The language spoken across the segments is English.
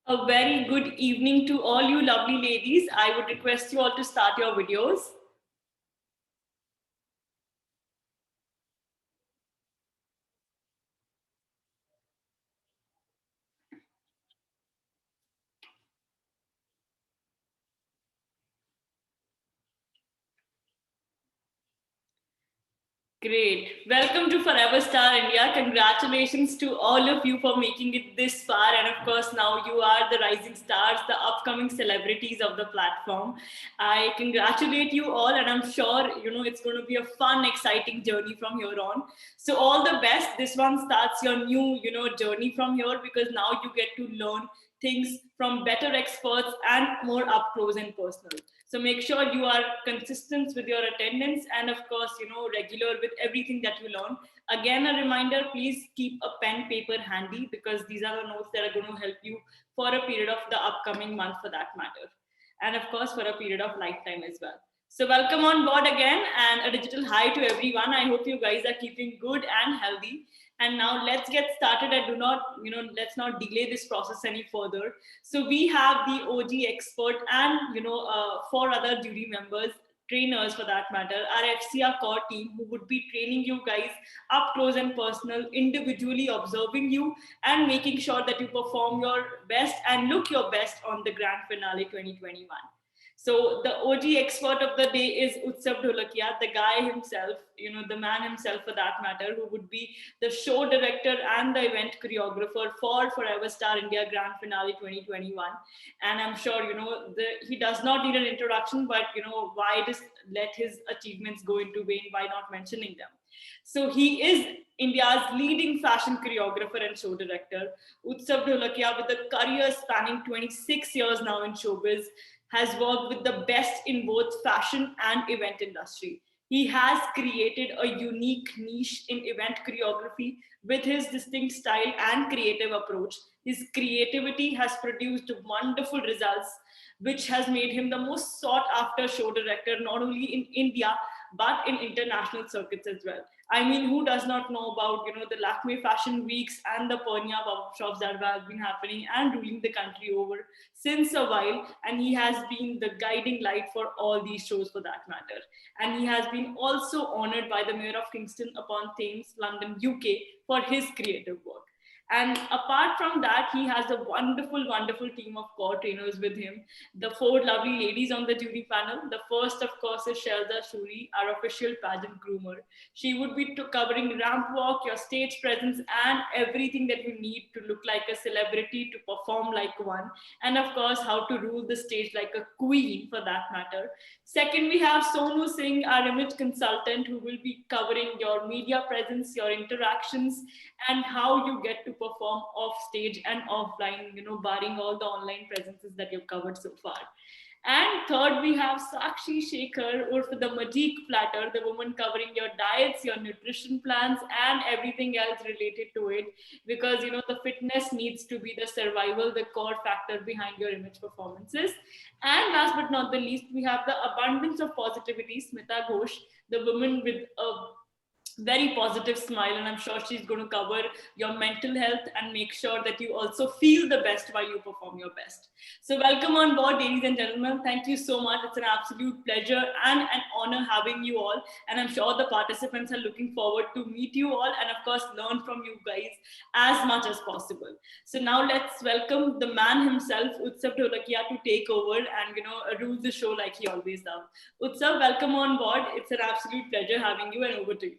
A very good evening to all you lovely ladies. I would request you all to start your videos. Great. Welcome to Forever Star India. Congratulations to all of you for making it this far. And of course, now you are the rising stars, the upcoming celebrities of the platform. I congratulate you all, and I'm sure it's going to be a fun, exciting journey from here on. So, all the best. This one starts your new, journey from here because now you get to learn things from better experts and more up close and personal. So make sure you are consistent with your attendance and of course, regular with everything that you learn. Again, a reminder, please keep a pen paper handy because these are the notes that are going to help you for a period of the upcoming month for that matter. And of course, for a period of lifetime as well. So welcome on board again and a digital hi to everyone. I hope you guys are keeping good and healthy. And now let's get started and do not, let's not delay this process any further. So we have the OG expert and four other jury members, trainers for that matter, our FCR core team who would be training you guys up close and personal, individually observing you and making sure that you perform your best and look your best on the grand finale 2021. So the OG expert of the day is Utsav Dholakia, the guy himself, the man himself for that matter, who would be the show director and the event choreographer for Forever Star India Grand Finale 2021. And I'm sure, he does not need an introduction, but, why just let his achievements go into vain by not mentioning them? So he is India's leading fashion choreographer and show director. Utsav Dholakia, with a career spanning 26 years now in showbiz, has worked with the best in both fashion and event industry. He has created a unique niche in event choreography with his distinct style and creative approach. His creativity has produced wonderful results, which has made him the most sought after show director, not only in India, but in international circuits as well. I mean, who does not know about the Lakme Fashion Weeks and the Pernia workshops that have been happening and ruling the country over since a while, and he has been the guiding light for all these shows for that matter. And he has been also honored by the Mayor of Kingston upon Thames, London, UK for his creative work. And apart from that, he has a wonderful, wonderful team of core trainers with him. The four lovely ladies on the jury panel. The first, of course, is Shelda Shuri, our official pageant groomer. She would be covering ramp walk, your stage presence, and everything that you need to look like a celebrity, to perform like one, and of course, how to rule the stage like a queen for that matter. Second, we have Sonu Singh, our image consultant, who will be covering your media presence, your interactions, and how you get to perform off stage and offline, barring all the online presences that you've covered so far. And third, we have Sakshi Shekhar, or for the Majik Platter, the woman covering your diets, your nutrition plans, and everything else related to it. Because the fitness needs to be the survival, the core factor behind your image performances. And last but not the least, we have the abundance of positivity, Smita Ghosh, the woman with a very positive smile, and I'm sure she's going to cover your mental health and make sure that you also feel the best while you perform your best. So welcome on board, ladies and gentlemen. Thank you so much. It's an absolute pleasure and an honor having you all, and I'm sure the participants are looking forward to meet you all and of course learn from you guys as much as possible. So now let's welcome the man himself, Utsav Dholakia, to take over and rule the show like he always does. Utsav, welcome on board. It's an absolute pleasure having you, and over to you.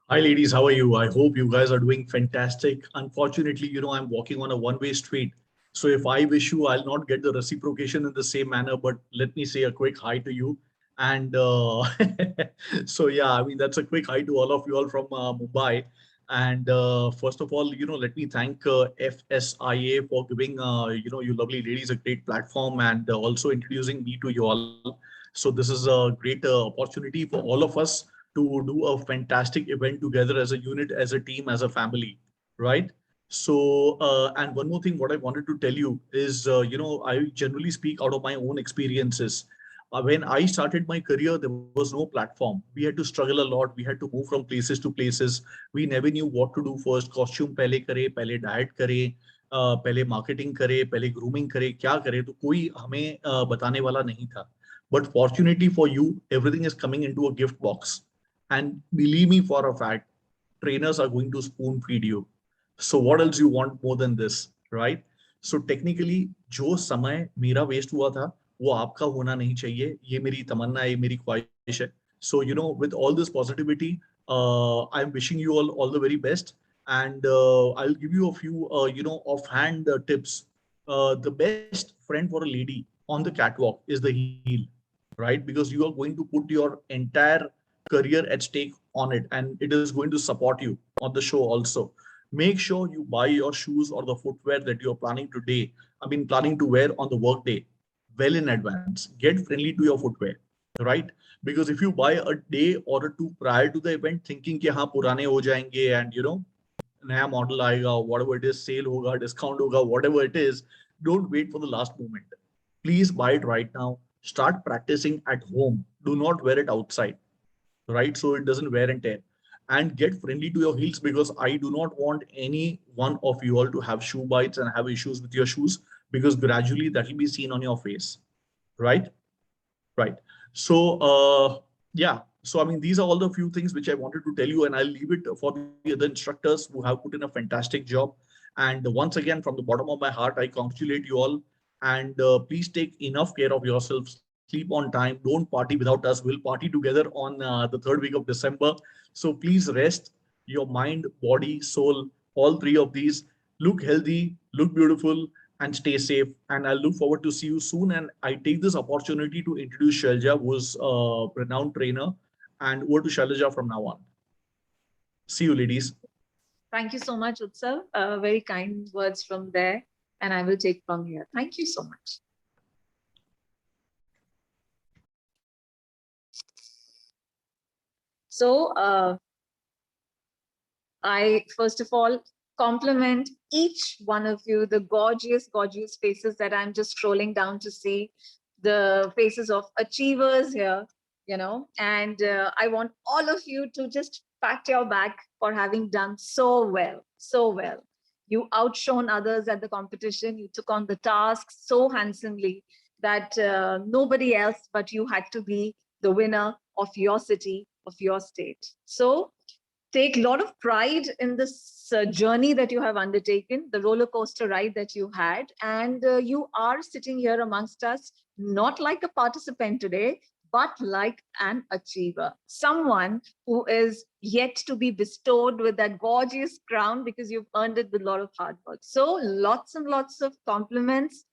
Hi, ladies. How are you? I hope you guys are doing fantastic. Unfortunately, I'm walking on a one-way street. So if I wish you, I'll not get the reciprocation in the same manner. But let me say a quick hi to you. And so, yeah, I mean, that's a quick hi to all of you all from Mumbai. And first of all, let me thank FSIA for giving, you lovely ladies a great platform and also introducing me to you all. So this is a great opportunity for all of us to do a fantastic event together as a unit, as a team, as a family, right? So, and one more thing, what I wanted to tell you is, I generally speak out of my own experiences. When I started my career, there was no platform. We had to struggle a lot. We had to move from places to places. We never knew what to do first. Costume pehle kare, pehle diet kare. पहले marketing करे, पहले grooming करे, क्या करे, तो कोई हमें बताने वाला नहीं था. But fortunately for you, everything is coming into a gift box. And believe me for a fact, trainers are going to spoon feed you. So what else you want more than this, right? So technically जो समय मेरा waste हुआ था वो आपका होना नहीं चाहिए, ये मेरी तमन्ना है, ये मेरी ख्वाहिश है. So with all this positivity, I'm wishing you all the very best. And I'll give you a few offhand tips. The best friend for a lady on the catwalk is the heel, right? Because you are going to put your entire career at stake on it, and it is going to support you on the show also. Make sure you buy your shoes or the footwear that you're planning to wear on the work day well in advance. Get friendly to your footwear, right? Because if you buy a day or a two prior to the event thinking कि हाँ पुराने हो जाएंगे and नया model आएगा, whatever it is, sale होगा, discount होगा, whatever it is, don't wait for the last moment. Please buy it right now. Start practicing at home. Do not wear it outside, right? So it doesn't wear and tear. And get friendly to your heels, because I do not want any one of you all to have shoe bites and have issues with your shoes, because gradually that will be seen on your face, right? Right. So, yeah. So, these are all the few things which I wanted to tell you, and I'll leave it for the other instructors who have put in a fantastic job. And once again, from the bottom of my heart, I congratulate you all. And please take enough care of yourselves. Sleep on time. Don't party without us. We'll party together on the third week of December. So please rest your mind, body, soul, all three of these. Look healthy, look beautiful, and stay safe. And I look forward to see you soon. And I take this opportunity to introduce Shalja, who's a renowned trainer, and over to Shailaja from now on. See you, ladies. Thank you so much, Utsav. Very kind words from there, and I will take from here. Thank you so much. So, I first of all compliment each one of you, the gorgeous, gorgeous faces that I'm just scrolling down to see, the faces of achievers here, and I want all of you to just pat your back for having done so well, so well. You outshone others at the competition. You took on the task so handsomely that nobody else but you had to be the winner of your city, of your state. So take a lot of pride in this journey that you have undertaken, the roller coaster ride that you had. And you are sitting here amongst us, not like a participant today, but like an achiever, someone who is yet to be bestowed with that gorgeous crown because you've earned it with a lot of hard work. So lots and lots of compliments.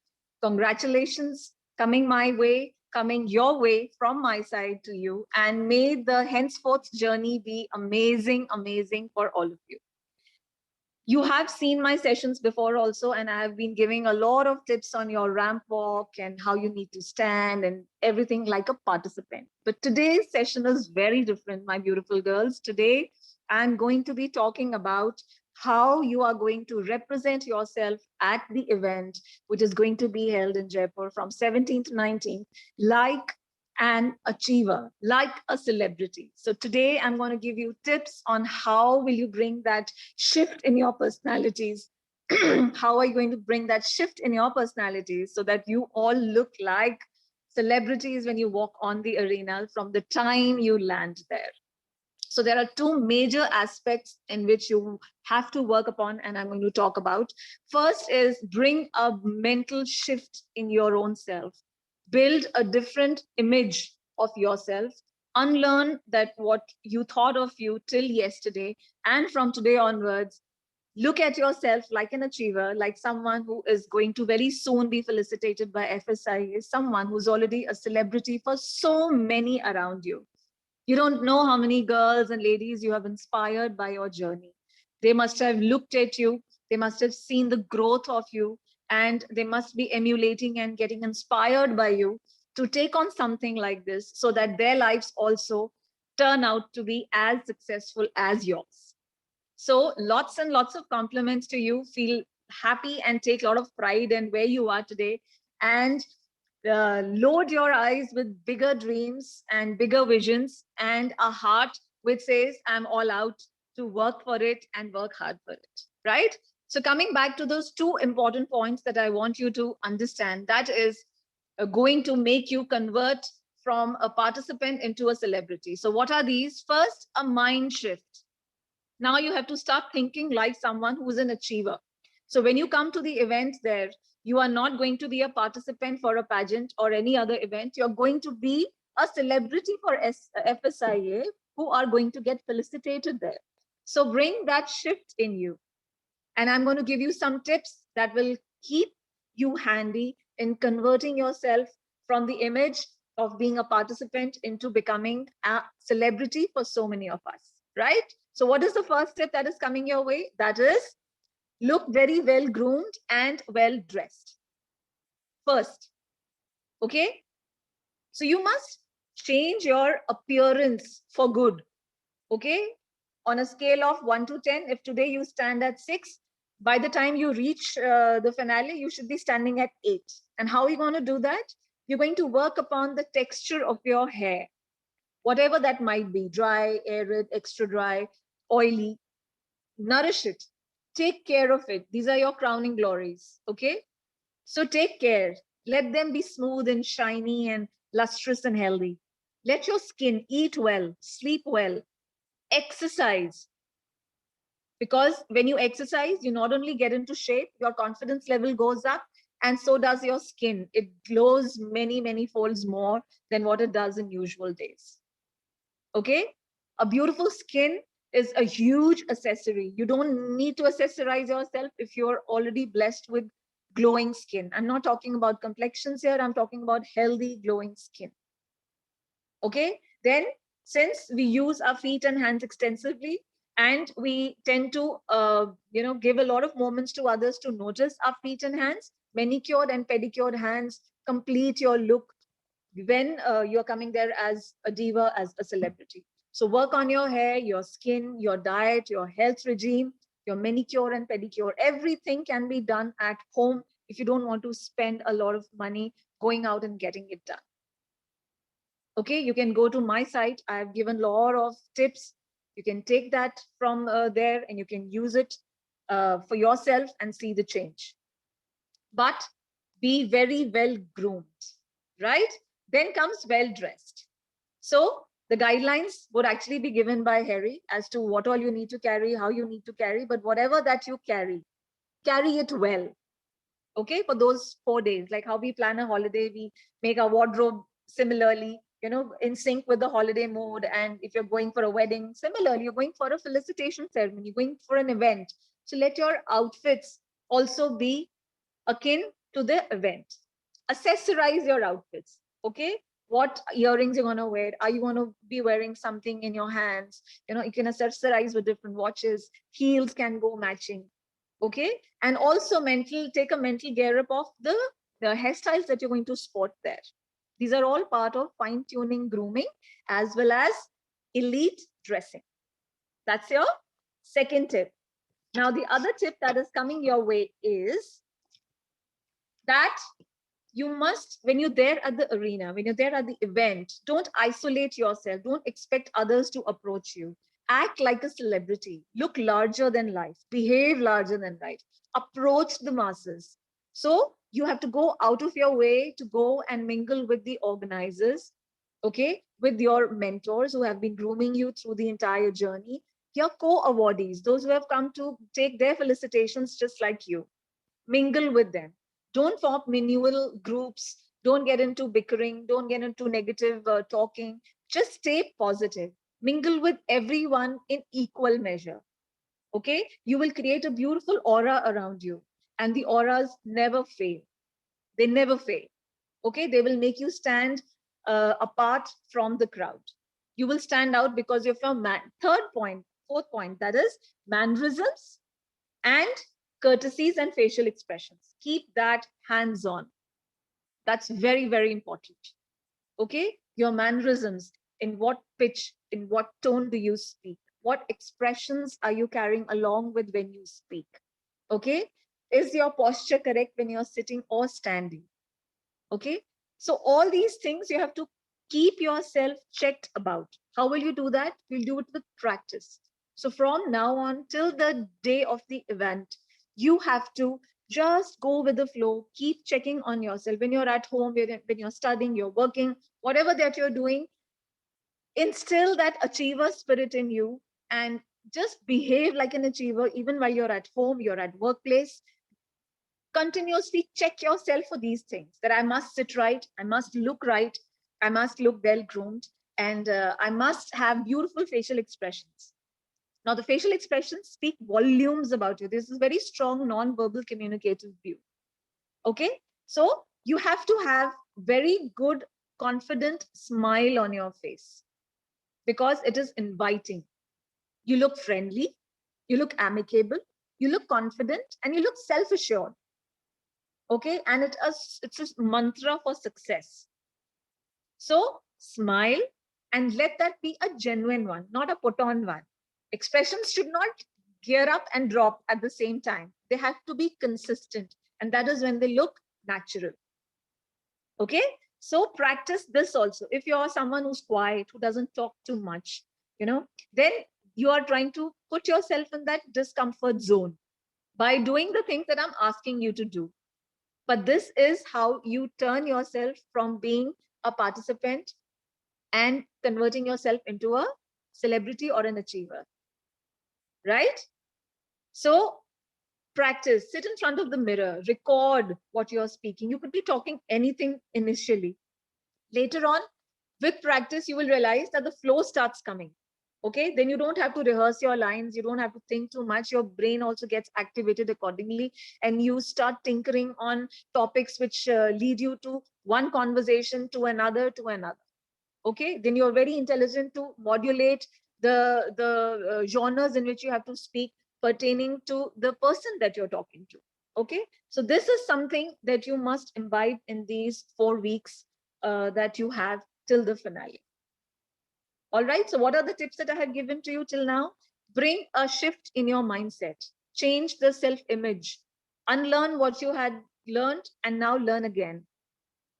Congratulations coming my way, coming your way from my side to you, and may the henceforth journey be amazing, amazing for all of you. You have seen my sessions before also, and I have been giving a lot of tips on your ramp walk and how you need to stand and everything like a participant. But today's session is very different, my beautiful girls. Today, I'm going to be talking about how you are going to represent yourself at the event, which is going to be held in Jaipur from 17th to 19th, like an achiever, like a celebrity. So today I'm going to give you tips on how will you bring that shift in your personalities. How are you going to bring that shift in your personalities so that you all look like celebrities when you walk on the arena from the time you land there? So there are two major aspects in which you have to work upon, and I'm going to talk about. First is bring a mental shift in your own self. Build a different image of yourself. Unlearn that what you thought of you till yesterday, and from today onwards, look at yourself like an achiever, like someone who is going to very soon be felicitated by FSI, someone who's already a celebrity for so many around you. You don't know how many girls and ladies you have inspired by your journey. They must have looked at you, they must have seen the growth of you, and they must be emulating and getting inspired by you to take on something like this so that their lives also turn out to be as successful as yours. So lots and lots of compliments to you. Feel happy and take a lot of pride in where you are today. And load your eyes with bigger dreams and bigger visions and a heart which says, I'm all out to work for it and work hard for it, right? So coming back to those two important points that I want you to understand, that is going to make you convert from a participant into a celebrity. So what are these? First, a mind shift. Now you have to start thinking like someone who's an achiever. So when you come to the event there, you are not going to be a participant for a pageant or any other event. You're going to be a celebrity for FSIA who are going to get felicitated there. So bring that shift in you. And I'm going to give you some tips that will keep you handy in converting yourself from the image of being a participant into becoming a celebrity for so many of us, right? So what is the first tip that is coming your way? That is, look very well groomed and well dressed. First, okay? So you must change your appearance for good, okay? On a scale of 1 to 10, if today you stand at 6, by the time you reach the finale, you should be standing at 8. And how are you going to do that? You're going to work upon the texture of your hair, whatever that might be, dry, arid, extra dry, oily. Nourish it. Take care of it. These are your crowning glories, okay? So take care. Let them be smooth and shiny and lustrous and healthy. Let your skin eat well, sleep well, exercise. Because when you exercise, you not only get into shape, your confidence level goes up, and so does your skin. It glows many, many folds more than what it does in usual days. Okay? A beautiful skin is a huge accessory. You don't need to accessorize yourself if you're already blessed with glowing skin. I'm not talking about complexions here. I'm talking about healthy, glowing skin. Okay? Then, since we use our feet and hands extensively, and we tend to give a lot of moments to others to notice our feet and hands, manicured and pedicured hands complete your look when you're coming there as a diva, as a celebrity. So work on your hair, your skin, your diet, your health regime, your manicure and pedicure. Everything can be done at home if you don't want to spend a lot of money going out and getting it done. Okay, you can go to my site. I've given a lot of tips. You can take that from there and you can use it for yourself and see the change. But be very well groomed, right? Then comes well dressed. So the guidelines would actually be given by Harry as to what all you need to carry, how you need to carry, but whatever that you carry it well. Okay, for those 4 days, like how we plan a holiday, we make our wardrobe similarly, in sync with the holiday mood. And if you're going for a wedding, similarly, you're going for a felicitation ceremony, you're going for an event. So let your outfits also be akin to the event. Accessorize your outfits, okay? What earrings you're going to wear? Are you going to be wearing something in your hands? You can accessorize with different watches. Heels can go matching, okay? And also take a mental gear up of the hairstyles that you're going to sport there. These are all part of fine-tuning grooming as well as elite dressing. That's your second tip. Now, the other tip that is coming your way is that you must, when you're there at the arena, when you're there at the event, don't isolate yourself. Don't expect others to approach you. Act like a celebrity. Look larger than life. Behave larger than life. Approach the masses. So you have to go out of your way to go and mingle with the organizers, okay, with your mentors who have been grooming you through the entire journey, your co-awardees, those who have come to take their felicitations just like you. Mingle with them. Don't form minual groups. Don't get into bickering. Don't get into negative talking. Just stay positive. Mingle with everyone in equal measure. Okay? You will create a beautiful aura around you. And the auras never fail. They never fail. Okay? They will make you stand apart from the crowd. You will stand out because of your fourth point, that is mannerisms and courtesies and facial expressions. Keep that hands-on. That's very, very important. Okay? Your mannerisms, in what pitch, in what tone do you speak? What expressions are you carrying along with when you speak? Okay? Is your posture correct when you're sitting or standing? Okay? So all these things you have to keep yourself checked about. How will you do that? You'll do it with practice. So from now on till the day of the event, You have to just go with the flow, keep checking on yourself. When you're at home, when you're studying, you're working, whatever that you're doing, instill that achiever spirit in you and just behave like an achiever even while you're at home, you're at workplace. Continuously check yourself for these things, that I must sit right, I must look right, I must look well groomed, and I must have beautiful facial expressions. Now, the facial expressions speak volumes about you. This is very strong non-verbal communicative view. Okay, so you have to have very good, confident smile on your face because it is inviting. You look friendly, you look amicable, you look confident, and you look self-assured. Okay, and it's a mantra for success. So smile and let that be a genuine one, not a put on one. Expressions should not gear up and drop at the same time. They have to be consistent, and that is when they look natural. Okay, so practice this also. If you're someone who's quiet, who doesn't talk too much, then you are trying to put yourself in that discomfort zone by doing the things that I'm asking you to do. But this is how you turn yourself from being a participant and converting yourself into a celebrity or an achiever, right? So practice, sit in front of the mirror, record what you're speaking. You could be talking anything initially. Later on, with practice, you will realize that the flow starts coming. Okay, then you don't have to rehearse your lines, you don't have to think too much. Your brain also gets activated accordingly, and you start tinkering on topics which lead you to one conversation to another to another. Okay, then you're very intelligent to modulate the genres in which you have to speak pertaining to the person that you're talking to. Okay, so this is something that you must imbibe in these 4 weeks that you have till the finale. All right, so what are the tips that I have given to you till now? Bring a shift in your mindset, change the self-image, unlearn what you had learned and now learn again.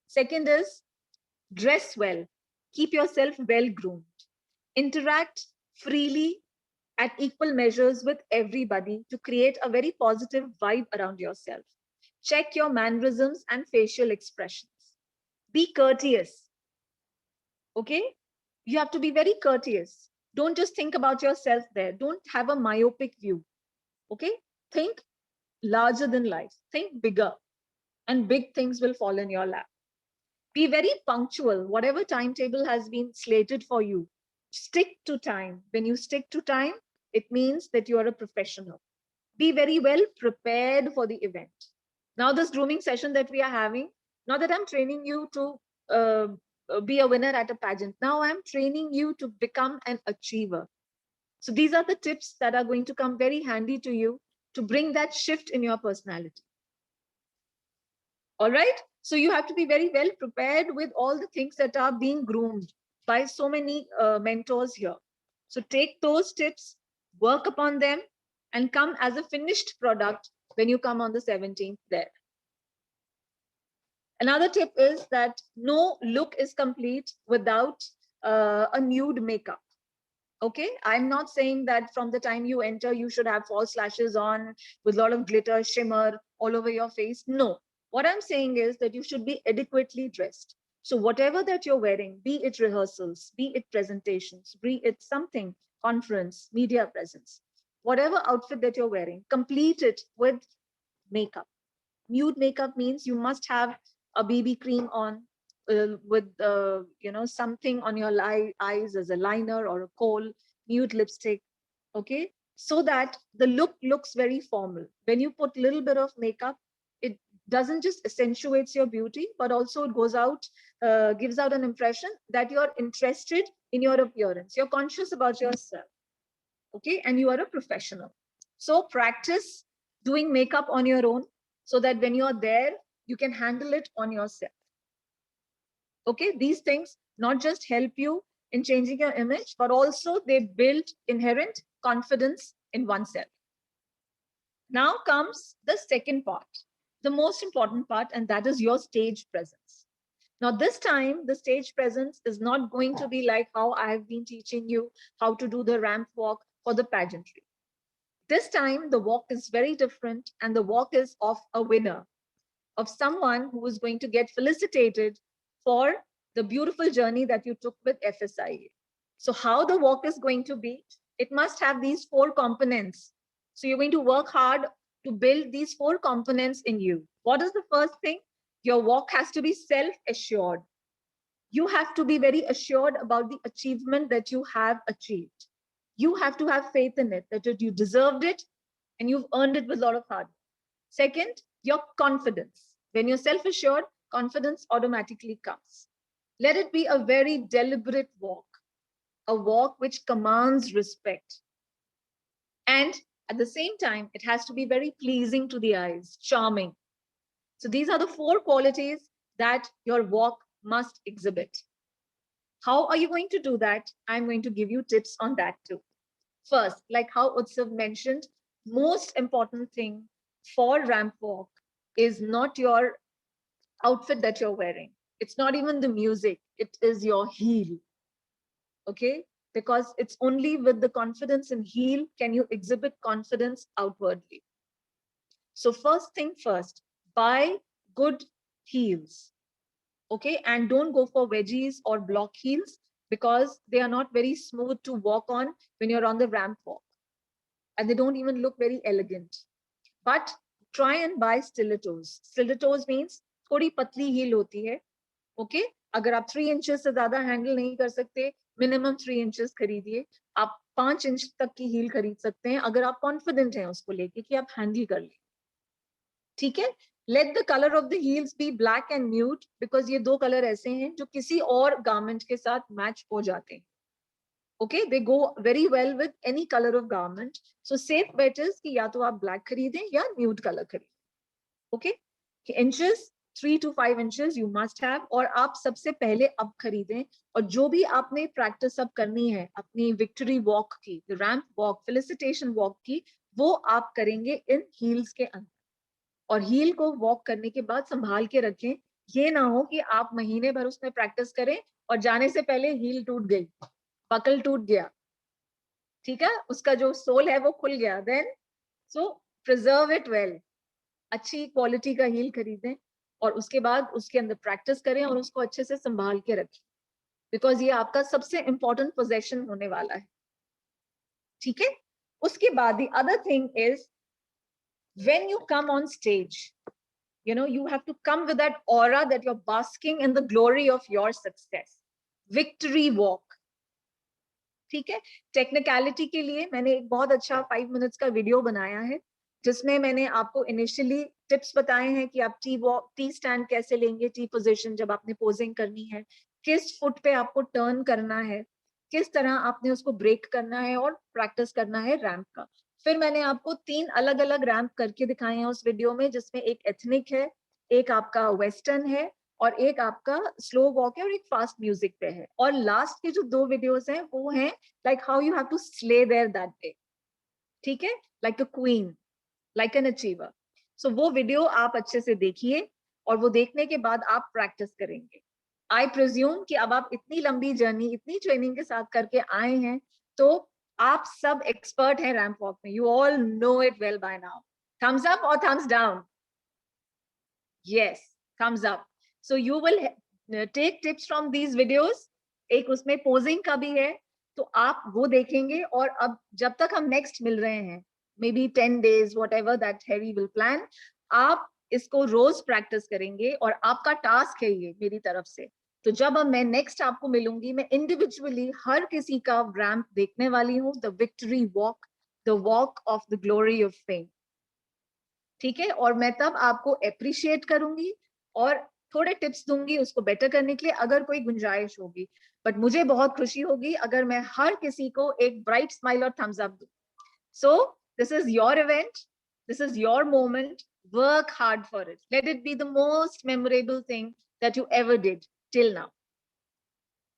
Second is dress well, keep yourself well groomed, interact freely at equal measures with everybody to create a very positive vibe around yourself. Check your mannerisms and facial expressions. Be courteous. Okay, you have to be very courteous. Don't just think about yourself there. Don't have a myopic view. Okay, think larger than life, think bigger, and big things will fall in your lap. Be very punctual. Whatever timetable has been slated for you, stick to time. When you stick to time, it means that you are a professional. Be very well prepared for the event. Now, this grooming session that we are having, not that I'm training you to be a winner at a pageant. Now I'm training you to become an achiever. So these are the tips that are going to come very handy to you to bring that shift in your personality. All right. So you have to be very well prepared with all the things that are being groomed by so many mentors here. So take those tips, work upon them, and come as a finished product when you come on the 17th there. Another tip is that no look is complete without a nude makeup. Okay, I'm not saying that from the time you enter, you should have false lashes on with a lot of glitter, shimmer all over your face. No, what I'm saying is that you should be adequately dressed. So whatever that you're wearing, be it rehearsals, be it presentations, be it something, conference, media presence, whatever outfit that you're wearing, complete it with makeup. Nude makeup means you must have a BB cream on with something on your eyes as a liner or a kohl, nude lipstick, okay? So that the look looks very formal. When you put a little bit of makeup, it doesn't just accentuates your beauty, but also it goes out, gives out an impression that you're interested in your appearance. You're conscious about yourself, okay? And you are a professional. So practice doing makeup on your own so that when you're there, you can handle it on yourself. Okay, these things not just help you in changing your image, but also they build inherent confidence in oneself. Now comes the second part, the most important part, and that is your stage presence. Now, this time, the stage presence is not going to be like how I have been teaching you how to do the ramp walk for the pageantry. This time, the walk is very different, and the walk is of a winner, of someone who is going to get felicitated for the beautiful journey that you took with FSIA. So how the walk is going to be? It must have these 4 components. So you're going to work hard to build these 4 components in you. What is the first thing? Your walk has to be self-assured. You have to be very assured about the achievement that you have achieved. You have to have faith in it, that you deserved it and you've earned it with a lot of hard work. Second, your confidence. When you're self-assured, confidence automatically comes. Let it be a very deliberate walk, a walk which commands respect. And at the same time, it has to be very pleasing to the eyes, charming. So these are the 4 qualities that your walk must exhibit. How are you going to do that? I'm going to give you tips on that too. First, like how Utsav mentioned, most important thing for ramp walk is not your outfit that you're wearing. It's not even the music, it is your heel. Okay? Because it's only with the confidence in heel can you exhibit confidence outwardly. So first thing first, buy good heels. Okay, and don't go for wedgies or block heels because they are not very smooth to walk on when you're on the ramp walk, and they don't even look very elegant. But try and buy stilettos. Stilettos means थोड़ी पतली heel होती है. Okay, अगर आप 3 inches से ज़्यादा handle नहीं कर सकते, minimum 3 inches खरीदिए. आप 5 inch तक की heel खरीद सकते हैं अगर आप confident हैं उसको लेके कि आप handle कर लें. ठीक है? Let the color of the heels be black and nude because ये 2 color ऐसे हैं जो किसी और garment के साथ match हो जाते हैं. Okay, they go very well with any color of garment. So safe bet is कि या तो आप black खरीदें या nude color खरीदें. Okay, inches 3 to 5 inches you must have. और आप सबसे पहले अब खरीदें और जो भी आपने practice अब करनी है अपनी victory walk की, the ramp walk, felicitation walk की, वो आप करेंगे इन heels के अंदर. और हील को वॉक करने के बाद संभाल के रखें. ये ना हो कि आप महीने भर उसमें प्रैक्टिस करें और जाने से पहले हील टूट गई, बकल टूट गया. ठीक है, उसका जो सोल है वो खुल गया. Then so preserve it well. अच्छी क्वालिटी का हील खरीदें और उसके बाद उसके अंदर प्रैक्टिस करें और उसको अच्छे से संभाल के रखें, बिकॉज ये आपका सबसे इंपॉर्टेंट पोजेशन होने वाला है. ठीक है, उसके बाद the other thing is when you come on stage, you know, you have to come with that aura that you're basking in the glory of your success. Victory walk. ठीक है, technicality के लिए मैंने एक बहुत अच्छा 5 minutes का video बनाया है जिसमें मैंने आपको इनिशियली टिप्स बताए हैं कि आप टी स्टैंड कैसे लेंगे, टी पोजीशन जब आपने पोजिंग करनी है, किस फुट पे आपको टर्न करना है, किस तरह आपने उसको ब्रेक करना है और प्रैक्टिस करना है रैंप का. फिर मैंने आपको 3 अलग अलग रैंप करके दिखाए हैं उस वीडियो में, जिसमें एक एथनिक है, एक आपका वेस्टर्न है और एक आपका स्लो वॉक है और एक फास्ट म्यूजिक पे है. और लास्ट के जो 2 वीडियोस हैं वो हैं like how you have to slay there that day. ठीक है, like a queen, like an achiever. So वो वीडियो आप अच्छे से देखिए और वो देखने के बाद आप प्रैक्टिस करेंगे. आई प्रिज्यूम कि अब आप इतनी लंबी जर्नी इतनी ट्रेनिंग के साथ करके आए हैं तो आप सब एक्सपर्ट हैं रैंप वॉक में. You all know it well by now. Thumbs up और thumbs down? Yes, thumbs up. So you will take tips from these videos. एक उसमें पोजिंग का भी है तो आप वो देखेंगे. और अब जब तक हम नेक्स्ट मिल रहे हैं, may be 10 days, whatever that Harry will plan, आप इसको रोज प्रैक्टिस करेंगे और आपका टास्क है ये मेरी तरफ से. तो जब अब मैं नेक्स्ट आपको मिलूंगी, मैं इंडिविजुअली हर किसी का रैंप देखने वाली हूँ, the victory walk, the walk of the glory of fame. ठीक है, और मैं तब आपको अप्रिशिएट करूंगी और थोड़े टिप्स दूंगी उसको बेटर करने के लिए अगर कोई गुंजाइश होगी. बट मुझे बहुत खुशी होगी अगर मैं हर किसी को एक ब्राइट स्माइल और थम्स अप दूं. So this is your event, this is your moment. Work hard for it. Let it be the most memorable thing that you ever did till now.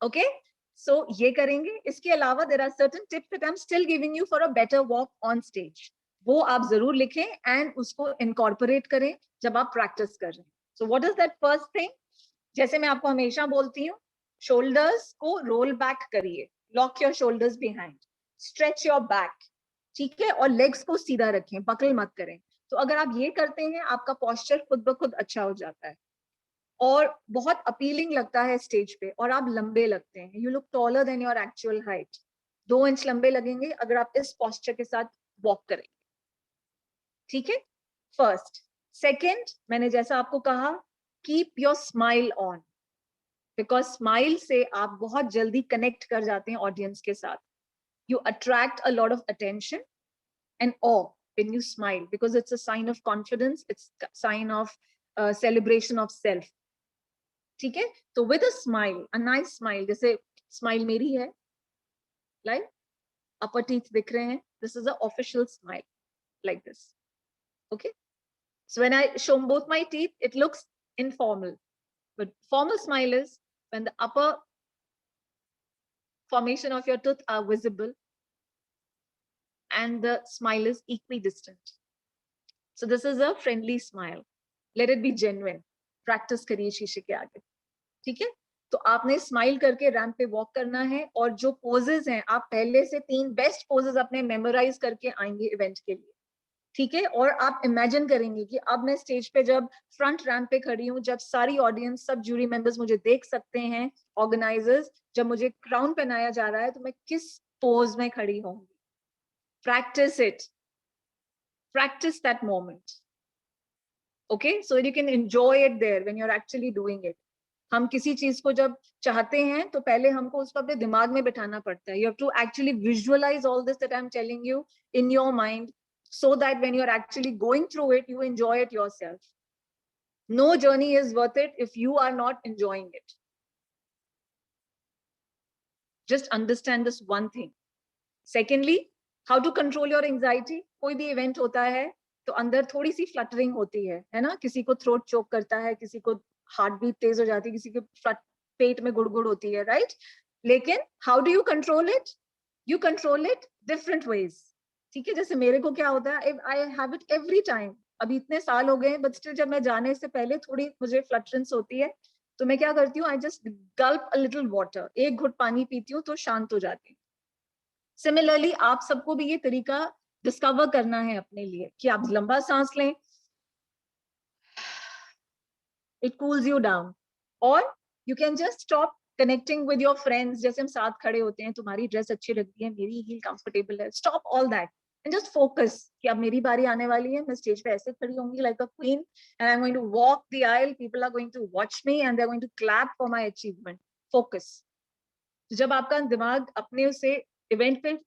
Okay? So ये करेंगे. इसके अलावा there are certain tips that I'm still giving you for a better walk on stage. वो आप जरूर लिखें and उसको incorporate करें जब आप practice कर रहे हैं. So what is that first thing? जैसे मैं आपको हमेशा बोलती हूँ, shoulders को roll back करिए. Lock your shoulders behind. Stretch your back. ठीक है, और लेग्स को सीधा रखें, बकल मत करें। तो अगर आप ये करते हैं, आपका पोस्चर खुद ब खुद अच्छा हो जाता है और बहुत अपीलिंग लगता है स्टेज पे, और आप लंबे लगते हैं। You look taller than your actual height. 2 inch लंबे लगेंगे अगर आप इस पोस्चर के साथ वॉक करेंगे। ठीक है, फर्स्ट। सेकेंड, मैंने जैसा आपको कहा, keep your smile on, because smile से आप बहुत जल्दी कनेक्ट कर जाते हैं ऑडियंस के साथ। You attract a lot of attention and awe when you smile, because it's a sign of confidence, it's a sign of celebration of self. ठीक है, तो with a smile, a nice smile, जैसे smile मेरी है, like upper teeth दिख रहे हैं, this is an official smile, like this. Okay, so when I show both my teeth, it looks informal, but formal smile is when the upper formation of your tooth are visible and the smile is equidistant. So this is a friendly smile. Let it be genuine. Practice करिए शीशे के आगे। ठीक है, तो आपने smile करके ramp पे वॉक करना है, और जो पोजेस हैं आप पहले से 3 बेस्ट पोजेस अपने मेमोराइज करके आएंगे इवेंट के लिए। ठीक है, और आप इमेजिन करेंगे कि अब मैं स्टेज पे जब फ्रंट रैंप पे खड़ी हूँ, जब सारी ऑडियंस, सब जूरी मेंबर्स मुझे देख सकते हैं, ऑर्गेनाइजर्स, जब मुझे क्राउन पहनाया जा रहा है, तो मैं किस पोज में खड़ी होंगी। Practice it, practice that moment. Okay, so you can enjoy it there when you're actually doing it. हम किसी चीज को जब चाहते हैं तो पहले हमको उसको अपने दिमाग में बिठाना पड़ता है. You have to actually visualize all this that I'm telling you in your mind, so that when you're actually going through it, you enjoy it yourself. No journey is worth it if you are not enjoying it. Just understand this one thing. Secondly, how to control your anxiety. कोई भी event होता है तो अंदर थोड़ी सी fluttering होती है ना, किसी को थ्रोट चोक करता है, किसी को हार्ट बीट तेज हो जाती है, किसी के पेट में गुड़गुड़ होती है, राइट? लेकिन how do you control it? You control it different ways. ठीक है, जैसे मेरे को क्या होता है, I have it every time. अभी इतने साल हो गए, बट स्टिल जब मैं जाने से पहले थोड़ी मुझे फ्लटरेंस होती है, तो मैं क्या करती हूँ, I just Gulp a little water, एक घुट पानी पीती हूँ तो शांत हो जाती हूँ. सिमिलरली आप सबको भी ये तरीका डिस्कवर करना है अपने लिए कि आप लंबा सांस लें, इट कूल्स यू डाउन, और you can just stop connecting with your friends. जैसे हम साथ खड़े होते हैं, तुम्हारी ड्रेस अच्छी लगती है, मेरी हील कंफर्टेबल है, stop all that and just focus कि अब मेरी बारी आने वाली है, मैं स्टेज पे ऐसे खड़ी होंगी like a queen, and I am going to walk the aisle, people are going to watch me and they are going to clap for my achievement. Focus. जब आपका दिमाग अपने से इवेंट पे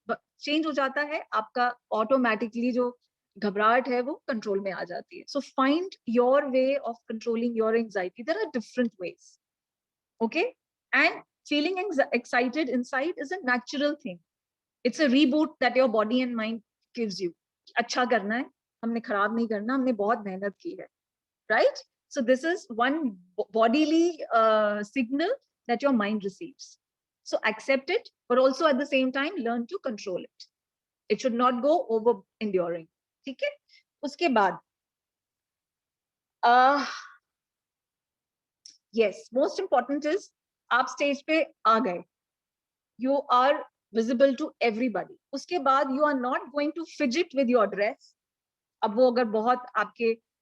चेंज हो जाता है, आपका ऑटोमेटिकली जो घबराहट है वो कंट्रोल में आ जाती है. So find your way of controlling your anxiety. There are different ways. Okay, and feeling excited inside is a natural thing. It's a reboot that your body and mind gives you. अच्छा करना है, हमने खराब नहीं करना, हमने बहुत मेहनत की है, right? So this is one bodily signal that your mind receives. So accept it, but also at the same time learn to control it. It should not go over enduring. ठीक है? उसके बाद yes, most important is आप stage पे आ गए, you are visible to everybody. उसके बाद you are not going to fidget with your dress. अब वो अगर बहुत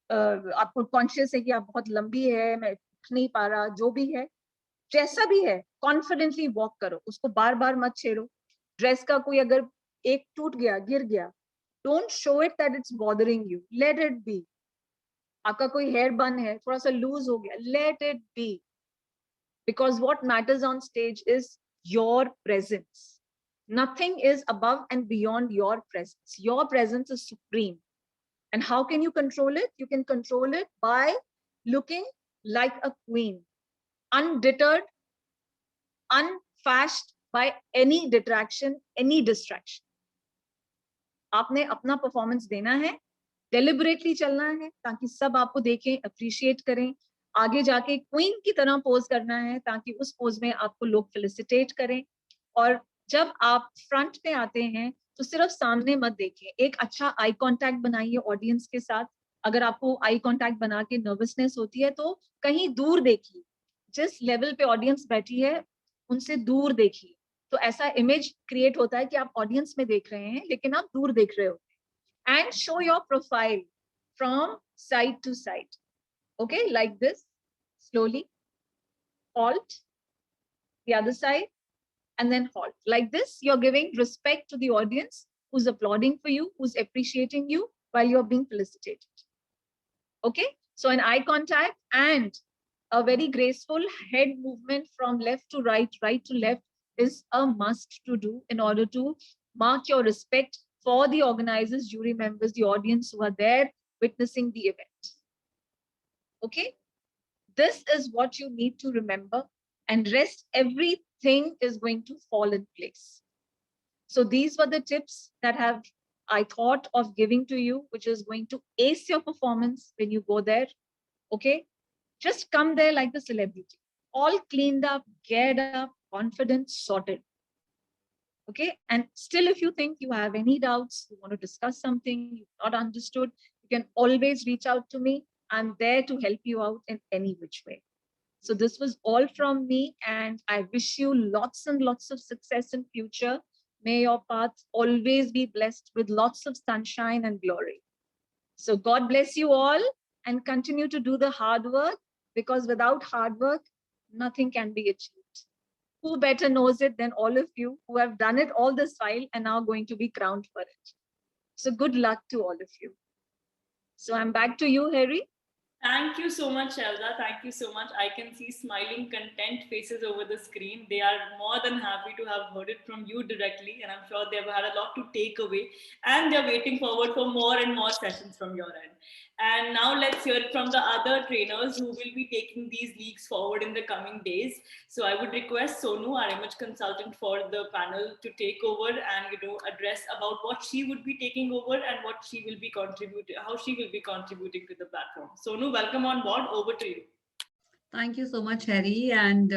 आपको कॉन्शियस है कि आप बहुत लंबी है, मैं उठ नहीं पा रहा, जो भी है, जैसा भी है, कॉन्फिडेंटली वॉक करो, उसको बार बार मत छेड़ो. ड्रेस का कोई अगर एक टूट गया, गिर गया, don't show it that it's bothering you, let it be. आपका कोई हेयर बन है, थोड़ा सा लूज हो गया, let it be, because what matters on stage is your presence. Nothing is above and beyond your presence. Your presence is supreme. And how can you control it? You can control it by looking like a queen, undeterred, unfashed by any detraction, any distraction. आपने अपना performance देना है, deliberately चलना है, ताकि सब आपको देखें, अप्रिशिएट करें. आगे जाके क्वीन की तरह पोज करना है, ताकि उस पोज में आपको लोग फेलिसिटेट करें. और जब आप फ्रंट पे आते हैं तो सिर्फ सामने मत देखें, एक अच्छा आई कांटेक्ट बनाइए ऑडियंस के साथ. अगर आपको आई कांटेक्ट बना के नर्वसनेस होती है तो कहीं दूर देखिए, जिस लेवल पे ऑडियंस बैठी है उनसे दूर देखिए. तो ऐसा इमेज क्रिएट होता है कि आप ऑडियंस में देख रहे हैं लेकिन आप दूर देख रहे हो. And show your profile from side to side. Okay, like this, slowly. Halt, the other side, and then halt. Like this, you're giving respect to the audience who's applauding for you, who's appreciating you while you're being felicitated. Okay, so an eye contact and a very graceful head movement from left to right, right to left is a must to do in order to mark your respect for the organizers, jury members, the audience who are there witnessing the event. Okay, this is what you need to remember, and rest everything is going to fall in place. So these were the tips that I thought of giving to you, which is going to ace your performance when you go there. Okay, just come there like the celebrity, all cleaned up, geared up, confident, sorted. Okay, and still if you think you have any doubts, you want to discuss something you've not understood, you can always reach out to me. I'm there to help you out in any which way. So this was all from me, and I wish you lots and lots of success in future. May your path always be blessed with lots of sunshine and glory. So God bless you all, and continue to do the hard work, because without hard work, nothing can be achieved. Who better knows it than all of you who have done it all this while and are going to be crowned for it. So good luck to all of you. So I'm back to you, Harry. Thank you so much, Shelza. Thank you so much. I can see smiling, content faces over the screen. They are more than happy to have heard it from you directly, and I'm sure they've had a lot to take away, and they're waiting forward for more and more sessions from your end. And now let's hear it from the other trainers who will be taking these leagues forward in the coming days. So I would request Sonu, our image consultant for the panel, to take over and address about what she would be taking over and what she will be contributing, how she will be contributing to the platform. Sonu, welcome on board. Over to you. Thank you so much, Harry, and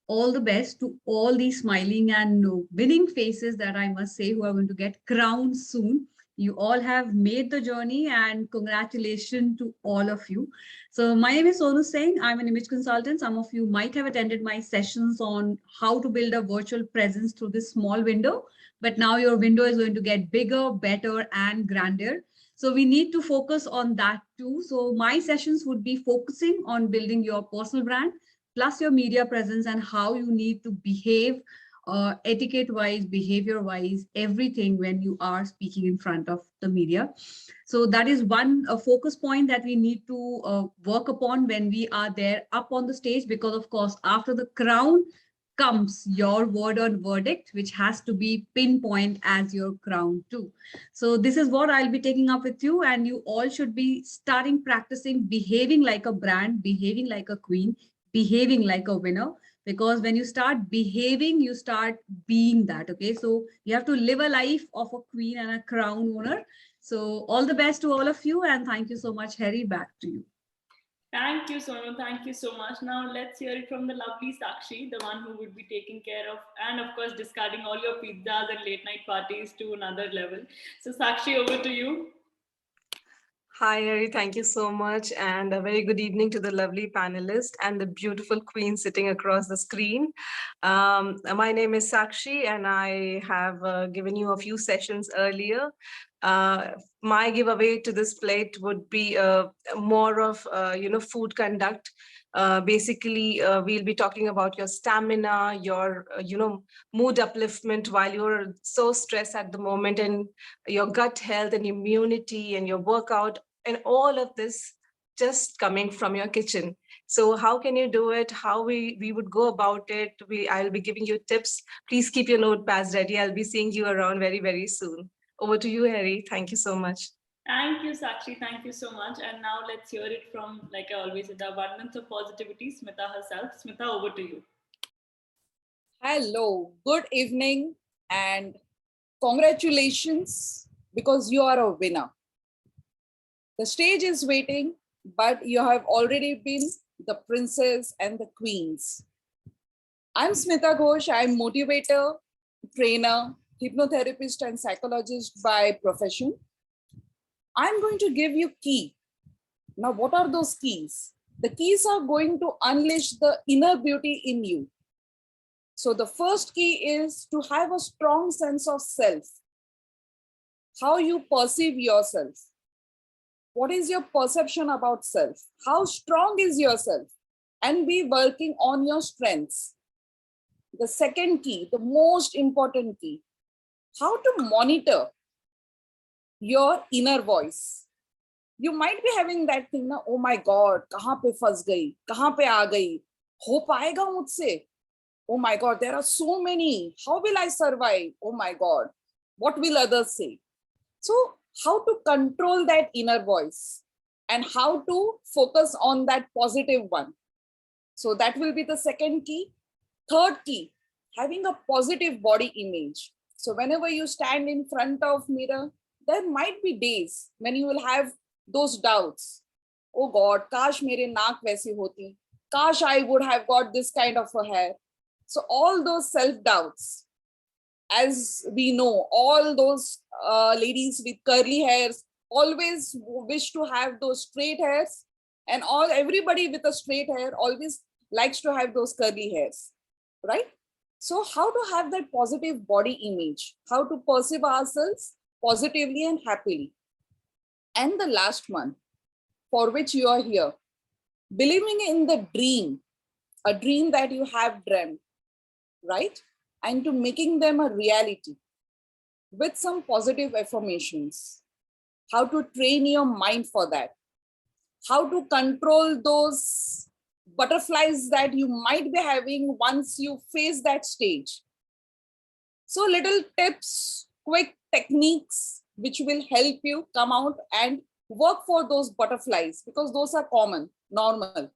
all the best to all these smiling and winning faces that I must say who are going to get crowned soon. You all have made the journey, and congratulations to all of you. So my name is Sonu Singh. I'm an image consultant. Some of you might have attended my sessions on how to build a virtual presence through this small window, but now your window is going to get bigger, better, and grander. So we need to focus on that too. So my sessions would be focusing on building your personal brand, plus your media presence, and how you need to behave etiquette-wise, behavior-wise, everything when you are speaking in front of the media. So that is one focus point that we need to work upon when we are there up on the stage, because of course, after the crown comes your word on verdict, which has to be pinpoint as your crown too. So this is what I'll be taking up with you, and you all should be starting practicing behaving like a brand, behaving like a queen, behaving like a winner. Because when you start behaving, you start being that. Okay, so you have to live a life of a queen and a crown owner. So all the best to all of you, and thank you so much, Harry. Back to you. Thank you, Sonu. Thank you so much. Now let's hear it from the lovely Sakshi, the one who would be taking care of, and of course, discarding all your pizzas and late night parties to another level. So Sakshi, over to you. Hi, Harry. Thank you so much. And a very good evening to the lovely panelists and the beautiful queen sitting across the screen. My name is Sakshi, and I have given you a few sessions earlier. My giveaway to this plate would be more of, food conduct. Basically, we'll be talking about your stamina, your, mood upliftment while you're so stressed at the moment, and your gut health and immunity and your workout, and all of this just coming from your kitchen. So how can you do it? How we would go about it? I'll be giving you tips. Please keep your notepads ready. I'll be seeing you around very, very soon. Over to you, Harry. Thank you so much. Thank you, Sakshi. Thank you so much. And now let's hear it from, like I always say, the abundance of positivity, Smita herself. Smita, over to you. Hello, good evening, and congratulations, because you are a winner. The stage is waiting, but you have already been the princess and the queens. I'm Smita Ghosh. I'm motivator, trainer, hypnotherapist, and psychologist by profession. I'm going to give you key. Now, what are those keys? The keys are going to unleash the inner beauty in you. So the first key is to have a strong sense of self. How you perceive yourself. What is your perception about self? How strong is yourself? And be working on your strengths. The second key, the most important key, how to monitor your inner voice. You might be having that thing, na, oh my God, kahan pe phas gayi, kahan pe aa gayi, ho paega mujhse? Oh my God, there are so many. How will I survive? Oh my God, what will others say? So how to control that inner voice and how to focus on that positive one. So that will be the second key. Third key, having a positive body image. So whenever you stand in front of mirror, there might be days when you will have those doubts. Oh God, kash mere naak waisi hoti. Kash I would have got this kind of a hair. So all those self-doubts, as we know, all those ladies with curly hairs always wish to have those straight hairs, and everybody with a straight hair always likes to have those curly hairs, right? So how to have that positive body image, how to perceive ourselves positively and happily. And the last one, for which you are here, believing in the dream, a dream that you have dreamt, right? And to making them a reality with some positive affirmations. How to train your mind for that. How to control those butterflies that you might be having once you face that stage. So little tips, quick techniques, which will help you come out and work for those butterflies, because those are common, normal,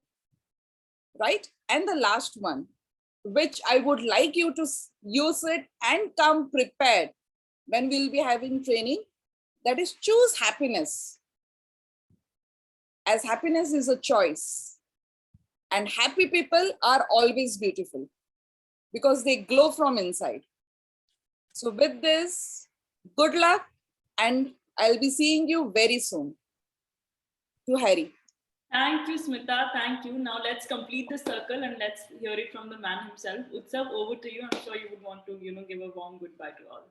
right? And the last one, which I would like you to use it and come prepared when we'll be having training, that is choose happiness. As happiness is a choice, and happy people are always beautiful because they glow from inside. So with this, good luck, and I'll be seeing you very soon. To Harry. Thank you, Smita. Thank you. Now let's complete the circle and let's hear it from the man himself. Utsav, over to you. I'm sure you would want to, give a warm goodbye to all.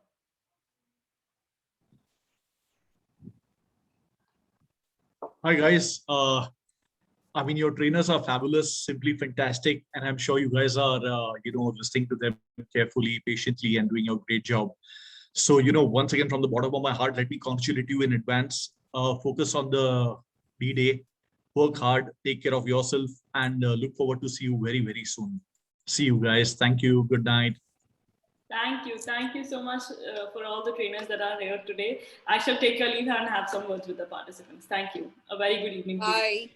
Hi guys. I mean, your trainers are fabulous, simply fantastic, and I'm sure you guys are, listening to them carefully, patiently, and doing a great job. So, once again, from the bottom of my heart, let me congratulate you in advance. Focus on the D-Day, work hard, take care of yourself, and look forward to see you very, very soon. See you guys. Thank you. Good night. Thank you. Thank you so much for all the trainers that are here today. I shall take your leave and have some words with the participants. Thank you. A very good evening. Bye.